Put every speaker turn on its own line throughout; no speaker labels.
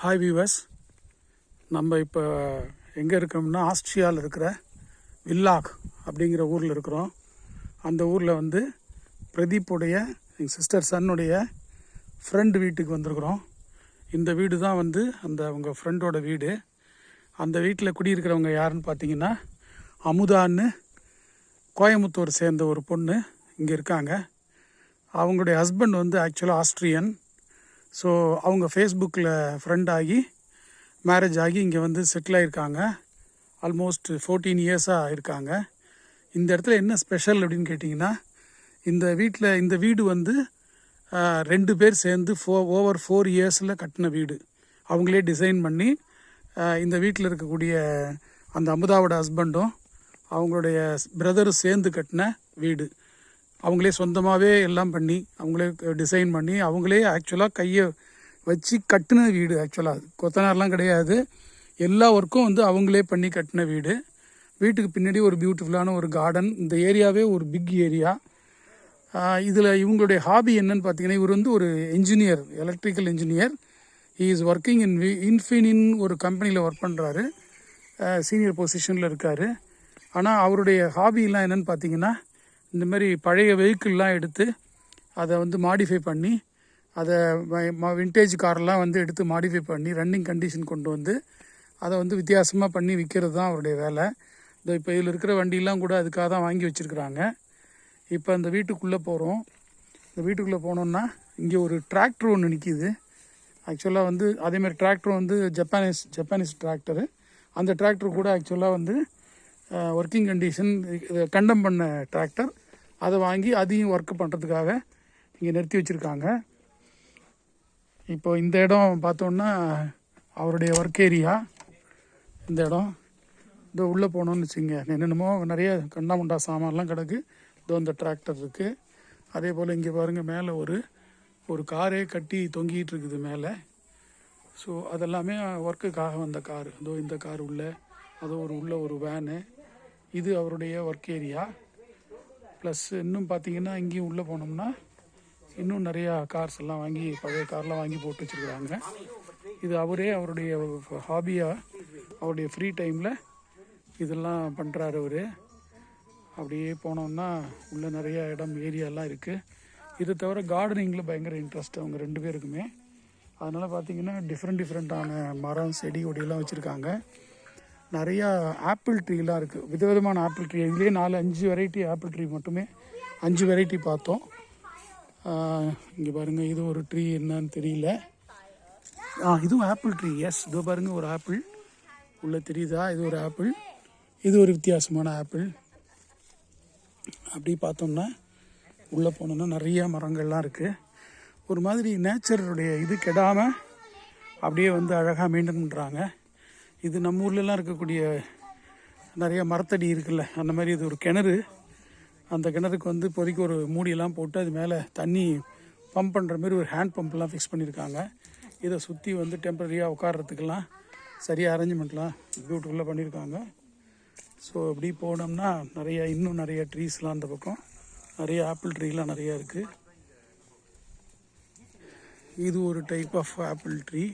Hi viewers, நம்ம இப்போ எங்கே இருக்கோம்னா ஆஸ்ட்ரியாவில் இருக்கிற வில்லாக் அப்படிங்கிற ஊரில் இருக்கிறோம். அந்த ஊரில் வந்து பிரதீப்புடைய எங்கள் சிஸ்டர் சன்னுடைய ஃப்ரெண்டு வீட்டுக்கு வந்திருக்கிறோம். இந்த வீடு தான் வந்து அவங்க ஃப்ரெண்டோட வீடு. அந்த வீட்டில் குடியிருக்கிறவங்க யாருன்னு பார்த்தீங்கன்னா அமுதான்னு கோயம்புத்தூர் சேர்ந்த ஒரு பொண்ணு இங்கே இருக்காங்க. அவங்களுடைய ஹஸ்பண்ட் வந்து ஆக்சுவலாக ஆஸ்ட்ரியன். ஸோ அவங்க ஃபேஸ்புக்கில் ஃப்ரெண்ட் ஆகி மேரேஜ் ஆகி இங்கே வந்து செட்டில் ஆகிருக்காங்க. ஆல்மோஸ்ட் 14 இயர்ஸாக இருக்காங்க. இந்த இடத்துல என்ன ஸ்பெஷல் அப்படின்னு கேட்டிங்கன்னா, இந்த வீடு வந்து 2 பேர் சேர்ந்து ஓவர் 4 இயர்ஸில் கட்டின வீடு. அவங்களே டிசைன் பண்ணி இந்த வீட்டில் இருக்கக்கூடிய அந்த அமுதாவோட ஹஸ்பண்டும் அவங்களுடைய பிரதரும் சேர்ந்து கட்டின வீடு. அவங்களே சொந்தமாகவே எல்லாம் பண்ணி அவங்களே டிசைன் பண்ணி அவங்களே ஆக்சுவலாக கையை வச்சு கட்டின வீடு. ஆக்சுவலாக கொத்தனார்லாம் கிடையாது, எல்லா ஒர்க்கும் வந்து அவங்களே பண்ணி கட்டின வீடு. வீட்டுக்கு பின்னாடி ஒரு பியூட்டிஃபுல்லான ஒரு கார்டன். இந்த ஏரியாவே ஒரு பிக் ஏரியா. இதில் இவங்களுடைய ஹாபி என்னன்னு பார்த்தீங்கன்னா, இவர் வந்து ஒரு engineer, electrical engineer. He is working Infineon ஒரு கம்பெனியில் ஒர்க் பண்ணுறாரு. சீனியர் பொசிஷனில் இருக்கார். ஆனால் அவருடைய ஹாபிலாம் என்னென்னு பார்த்தீங்கன்னா, இந்த மாதிரி பழைய வெஹிக்கிள்லாம் எடுத்து அதை வந்து மாடிஃபை பண்ணி அதை விண்டேஜ் காரெலாம் வந்து எடுத்து மாடிஃபை பண்ணி ரன்னிங் கண்டிஷன் கொண்டு வந்து அதை வந்து வித்தியாசமாக பண்ணி விற்கிறது தான் அவருடைய வேலை. இப்போ இதில் இருக்கிற வண்டியெலாம் கூட அதுக்காக தான் வாங்கி வச்சுருக்குறாங்க. இப்போ அந்த வீட்டுக்குள்ளே போகிறோம். இந்த வீட்டுக்குள்ளே போனோம்னா இங்கே ஒரு டிராக்டர் ஒன்று நிற்கிது. ஆக்சுவலாக வந்து அதேமாதிரி டிராக்டர் வந்து ஜப்பானீஸ் டிராக்டரு. அந்த டிராக்டர் கூட ஆக்சுவலாக வந்து ஒர்க்கிங் கண்டிஷன் கண்டம் பண்ண டிராக்டர். அதை வாங்கி அதையும் ஒர்க் பண்ணுறதுக்காக இங்கே நிறுத்தி வச்சுருக்காங்க. இப்போ இந்த இடம் பார்த்தோன்னா அவருடைய ஒர்க் ஏரியா. இந்த இடம் இதோ உள்ளே போனோன்னு வச்சுங்க, என்னென்னமோ நிறைய கண்டாமுண்டா சாமான்லாம் கிடக்கு. இதோ இந்த டிராக்டர் இருக்குது. அதே போல் இங்கே பாருங்கள், மேலே ஒரு காரே கட்டி தொங்கிட்டு இருக்குது மேலே. ஸோ அதெல்லாமே ஒர்க்குக்காக வந்த கார். இதோ இந்த கார் அதோ உள்ள ஒரு வேனு. இது அவருடைய ஒர்க் ஏரியா. ப்ளஸ் இன்னும் பார்த்தீங்கன்னா இங்கேயும் உள்ளே போனோம்னா இன்னும் நிறையா கார்ஸ் எல்லாம் வாங்கி, பழைய கார்லாம் வாங்கி போட்டு வச்சுருக்குறாங்க. இது அவருடைய ஹாபியாக அவருடைய ஃப்ரீ டைமில் இதெல்லாம் பண்ணுறாரு அவர். அப்படியே போனோம்னா உள்ளே நிறையா ஏரியாலாம் இருக்குது. இது தவிர கார்டனிங்கில் பயங்கர இன்ட்ரெஸ்ட் அவங்க 2 பேருக்குமே. அதனால் பார்த்திங்கன்னா டிஃப்ரெண்ட்டான மரம் செடி கொடியெல்லாம் வச்சுருக்காங்க. நிறையா ஆப்பிள் ட்ரீலாம் இருக்குது, விதவிதமான ஆப்பிள் ட்ரீ. இதுலேயே 4-5 வெரைட்டி ஆப்பிள் ட்ரீ, மட்டுமே 5 வெரைட்டி பார்த்தோம். இங்கே பாருங்கள், இது ஒரு ட்ரீ என்னன்னு தெரியல. இதுவும் ஆப்பிள் ட்ரீ. எஸ், இதோ பாருங்கள், ஒரு ஆப்பிள் உள்ளே தெரியுதா? இது ஒரு ஆப்பிள். இது ஒரு வித்தியாசமான ஆப்பிள். அப்படி பார்த்தோம்னா உள்ளே போனோம்னா நிறைய மரங்கள்லாம் இருக்குது. ஒரு மாதிரி நேச்சருடைய இது கெடாமல் அப்படியே வந்து அழகாக மெயின்டைன் பண்ணுறாங்க. இது நம்ம ஊர்லலாம் இருக்கக்கூடிய நிறைய மரத்தடி இருக்குல்ல, அந்த மாதிரி இது ஒரு கிணறு. அந்த கிணறுக்கு வந்து இப்போதைக்கு ஒரு மூடியெல்லாம் போட்டு அது மேலே தண்ணி பம்ப் பண்ணுற மாதிரி ஒரு ஹேண்ட் பம்ப்லாம் ஃபிக்ஸ் பண்ணியிருக்காங்க. இதை சுற்றி வந்து டெம்பரரியாக உட்கார்றதுக்கெல்லாம் சரியாக அரேஞ்ச்மெண்ட்லாம் பியூட்டிஃபுல்லாக பண்ணியிருக்காங்க. ஸோ இப்படி போனோம்னா இன்னும் நிறைய ட்ரீஸ்லாம் அந்த பக்கம் நிறைய ஆப்பிள் ட்ரீலாம் நிறையா இருக்குது. இது ஒரு டைப் ஆஃப் ஆப்பிள் ட்ரீ.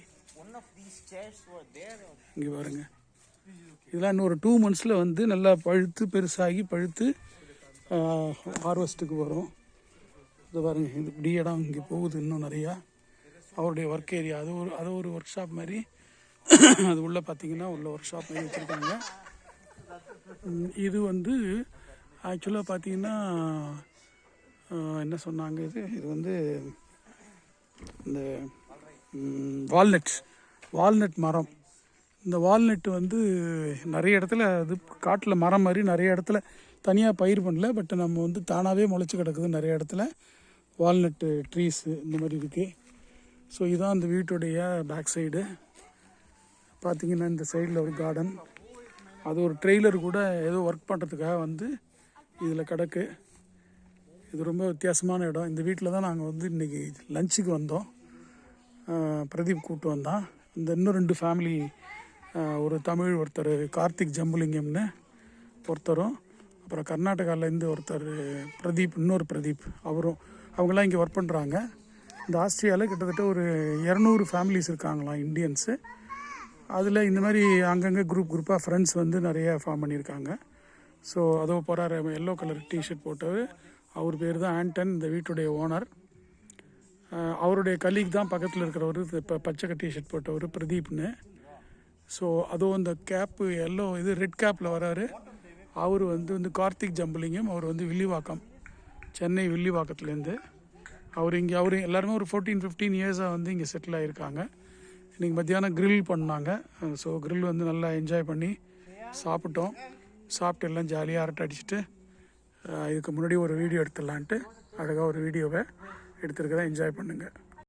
இங்கே பாருங்க, இதெல்லாம் இன்னும் ஒரு 2 months வந்து நல்லா பெருசாகி பழுத்து ஹார்வெஸ்ட்டுக்கு வரும். இது பாருங்க, இது இப்படி இடம் இங்கே போகுது இன்னும் நிறையா. அவருடைய ஒர்க் ஏரியா அது ஒரு ஒர்க் ஷாப் மாதிரி. அது உள்ளே பார்த்தீங்கன்னா ஒர்க் ஷாப் மாதிரி வச்சுருக்காங்க. இது வந்து ஆக்சுவலாக பார்த்தீங்கன்னா என்ன சொன்னாங்க, இது வந்து இந்த வால்நட் மரம். இந்த வால்நட்டு வந்து நிறைய இடத்துல அது காட்டில் மரம் மாதிரி நிறைய இடத்துல தனியாக பயிர் பண்ணல, பட் நம்ம வந்து தானாகவே முளைச்சி கிடக்குது நிறைய இடத்துல வால்நட்டு ட்ரீஸு இந்த மாதிரி இருக்குது. ஸோ இதுதான் அந்த வீட்டுடைய பேக் சைடு. பார்த்திங்கன்னா இந்த சைடில் ஒரு கார்டன். அது ஒரு ட்ரெய்லர் கூட ஏதோ ஒர்க் பண்ணுறதுக்காக வந்து இதில் கிடக்கு. இது ரொம்ப வித்தியாசமான இடம். இந்த வீட்டில் தான் நாங்கள் வந்து இன்றைக்கி லஞ்சுக்கு வந்தோம். பிரதீப் கூப்பிட்டு வந்தான். இந்த இன்னும் 2 ஃபேமிலி, ஒரு தமிழ் ஒருத்தர் கார்த்திக் ஜம்புலிங்கம்னு ஒருத்தரும், அப்புறம் கர்நாடகாவிலேருந்து ஒருத்தர் இன்னொரு பிரதீப் அவங்களாம் இங்கே ஒர்க் பண்ணுறாங்க. இந்த ஆஸ்திரியாவில் கிட்டத்தட்ட ஒரு 200 ஃபேமிலிஸ் இருக்காங்களாம் இந்தியன்ஸு. அதில் இந்த மாதிரி அங்கங்கே குரூப்பாக ஃப்ரெண்ட்ஸ் வந்து நிறைய ஃபார்ம் பண்ணியிருக்காங்க. ஸோ அதோ போகிறாரு எல்லோ கலர் டிஷர்ட் போட்டவர், அவர் பேர் தான் ஆண்டன், இந்த வீட்டுடைய ஓனர். அவருடைய கலீக் தான் பக்கத்தில் இருக்கிறவர், இப்போ பச்சை டிஷர்ட் போட்டவர் பிரதீப்னு. ஸோ அதுவும் இந்த கேப்பு எல்லோ ரெட் கேப்பில் வராரு. அவர் வந்து கார்த்திக் ஜம்புலிங்கம். அவர் வந்து வில்லிவாக்கம், சென்னை வில்லிவாக்கத்துலேருந்து. அவர் எல்லாருமே ஒரு 14-15 இயர்ஸாக வந்து இங்கே செட்டில் ஆகியிருக்காங்க. இன்றைக்கி மத்தியானம் க்ரில் பண்ணாங்க. ஸோ க்ரில் வந்து நல்லா என்ஜாய் பண்ணி சாப்பிட்டோம். சாப்பிட்டு எல்லாம் ஜாலியாக அரட்டை அடிச்சுட்டு இதுக்கு முன்னாடி ஒரு வீடியோ எடுத்துடலான்ட்டு அழகாக ஒரு வீடியோவை எடுத்துருக்கதான். என்ஜாய் பண்ணுங்கள்.